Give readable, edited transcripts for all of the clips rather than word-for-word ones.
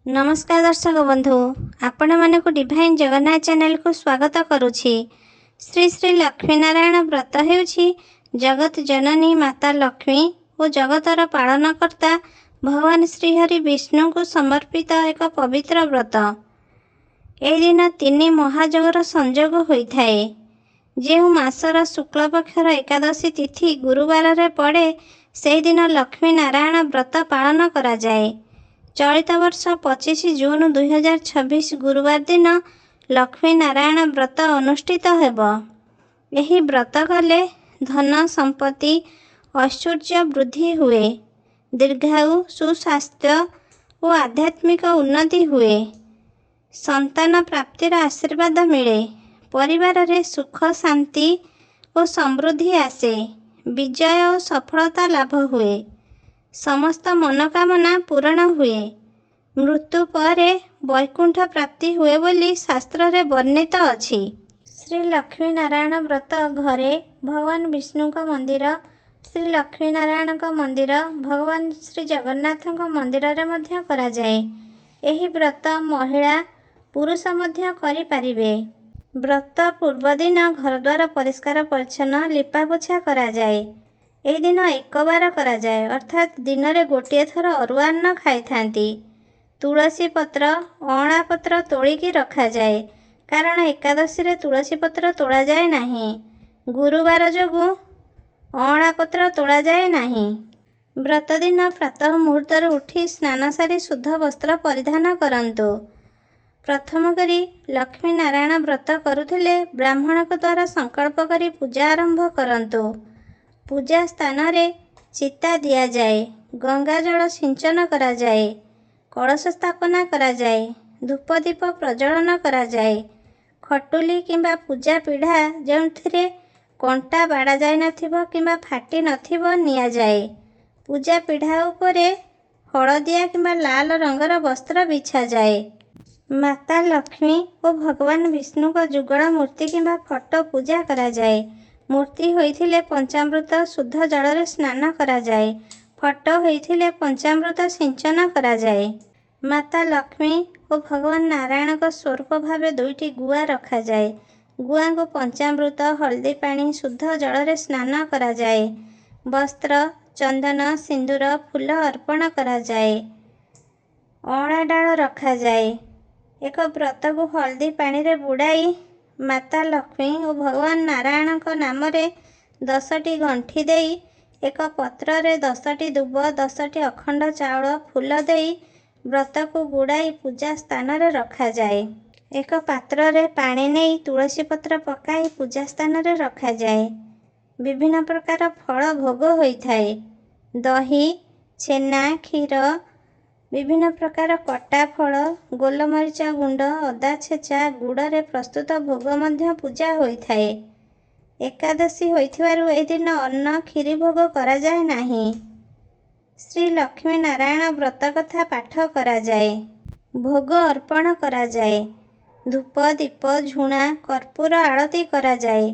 नमस्कार दर्शक बंधु, आपण मानक डिवाइन जगन्नाथ चैनल को स्वागत करुछि। श्री श्री लक्ष्मी नारायण व्रत हेउछि जगत जननी माता लक्ष्मी और जगतर पालनकर्ता भगवान श्रीहरि विष्णु को समर्पित एक पवित्र व्रत। ए दिन तीन महाजगर संयोग होइथाए। जो मासर शुक्ल पक्षर एकादशी तिथि गुरुवार रे पड़े से दिन लक्ष्मी नारायण व्रत पालन करा जाए। चलित वर्ष 25 जून 2026 गुरुवार दिन लक्ष्मी नारायण व्रत अनुष्ठित हेब। एही व्रत कले धन संपत्ति ऐश्वर्य वृद्धि हुए, दीर्घायु सुस्वास्थ्य और आध्यात्मिक उन्नति हुए, संतान प्राप्तिर आशीर्वाद मिले, परिवार रे सुख शांति और समृद्धि आसे, विजय और सफलता लाभ हुए, समस्त मनोकामना पूर्ण हुए, मृत्यु पर वैकुंठ प्राप्ति हुए बोली शास्त्र रे वर्णित अछि। श्री लक्ष्मी नारायण व्रत घरे भगवान विष्णु का मंदिर, श्री लक्ष्मी नारायण का मंदिर, भगवान श्री जगन्नाथ का मंदिर रे मध्य करा जाए। एही व्रत महिला पुरुष मध्य करि पारिबे। व्रत पूर्व दिन घर द्वार परिष्कार परिच्छन्न लिपा पोछा करा जाए। ए दिन एक बार करा जाए, अर्थात दिन रे गोटे थर अरुआ अन्न खाई थांती। तुलसी पत्र अँला पत्र तोड़िकी रखा जाए, कारण एकादशी रे तुलसी पत्र तोड़ा जाए नहीं। गुरुवार जोगु अँला पत्र तोड़ा जाए नहीं। व्रत दिन प्रातः मुहूर्त उठी स्नान सारी शुद्ध वस्त्र परिधान करंतु। प्रथम करी लक्ष्मी नारायण व्रत करुथिले ब्राह्मण को द्वारा संकल्प करी पूजा आरंभ करंतु। पूजा स्थान रे चिता दिया जाए, गंगा जल सिंचन करा जाए, कलश स्थापना करा जाए, धूप दीप प्रज्वलन करा जाए। खटुली किंबा पूजा पीढ़ा जोंथिरे कंटा बाड़ा जाए नथिबो किंबा फाटी नथिबो निया जाए। पूजा पीढ़ा उपरे हलदिया किंबा लाल रंगर वस्त्र बिछा जाए। माता लक्ष्मी और भगवान विष्णु को जुगल मूर्ति किंबा फोटो पूजा करा जाए। मूर्ति होइथिले पंचामृत शुद्ध जल रे स्नान करा जाए। फोटो होइथिले पंचामृत सिंचन करा जाए। माता लक्ष्मी और भगवान नारायण को स्वरूप भावे दुईटी गुआ रखा जाए। गुआ को पंचामृत हल्दी पानी शुद्ध जल रे स्नान करा जाए। वस्त्र चंदन सिंदूर फूल अर्पण करा जाए। अँला डाल रखा जाए। एक व्रत को हल्दी पानी रे बुड़ाई माता लक्ष्मी और भगवान नारायण को नाम रे 10टी गंठी देई एक पत्र रे 10टी दुब 10टी अखंड चाउल फूल देई व्रत को गुड़ाई पूजा स्थान रे रखा जाए। एक पात्र रे पानी नहीं तुलसी पत्र पकाई पूजा स्थान रे रखा जाए। विभिन्न प्रकार फल भोग होइथाए। दही छेना क्षीर विभिन्न प्रकार कटा फल गोलमरीचा गुंड अदा छेचा गुड़ रे प्रस्तुत भोग मध्य पूजा होइथाए। एकादशी होइथिबारु एही दिन अन्न क्षीरी भोग करा जाए नाही। श्री लक्ष्मी नारायण व्रत कथा पाठ करा जाए। भोग अर्पण करा जाए। धूप दीप झुणा कर्पूर आरती करा जाए।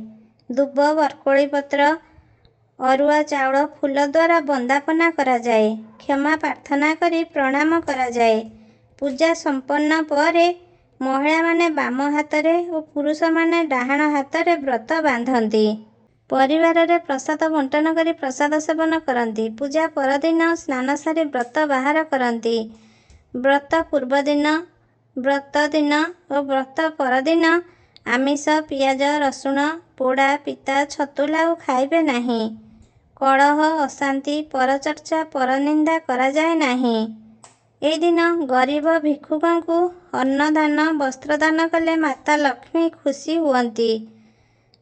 दुब बरकोली पत्र अरुआ चाउल फूल द्वारा वंदापना करा जाए। क्षमा प्रार्थना करी प्रणाम करा जाए। पूजा संपन्न परे महिला माने बाम हाथ रे और पुरुष माने डाहाण हाथ रे व्रत बांधती। परिवार रे प्रसाद बंटन करी प्रसाद सेवन करती। पूजा परदिन स्नान सारी व्रत बाहर करती। व्रत पूर्व दिन व्रत दिन और व्रत परदिन आमिष पियाज रसुण पोड़ा पिता छतुलाऊ खाइबे नहीं। कलह अशांति परचर्चा परनिंदा करा जाए नहीं। ए दिन गरीब भिक्षुक को अन्नदान वस्त्रदान कले माता लक्ष्मी खुशी हुअंती।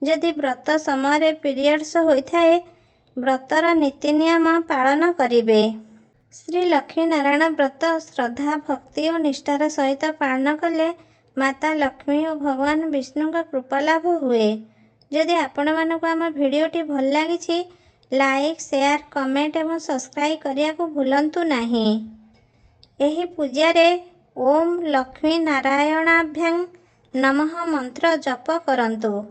यदि व्रत समय पीरियड्स होइथाए व्रतर नीति नियम पालन करिवे। श्री लक्ष्मी नारायण व्रत श्रद्धा भक्ति और निष्ठार सहित पालन कले माता लक्ष्मी और भगवान विष्णु का कृपा लाभ हुए। यदि आपण मानक आम भिडियोटी भल लागिछि लाइक शेयर कमेंट एवं सब्सक्राइब करिया को भूलंतु नहीं। एही पूजारे ओम लक्ष्मी नारायणाभ्यां नमः मंत्र जप करंतु।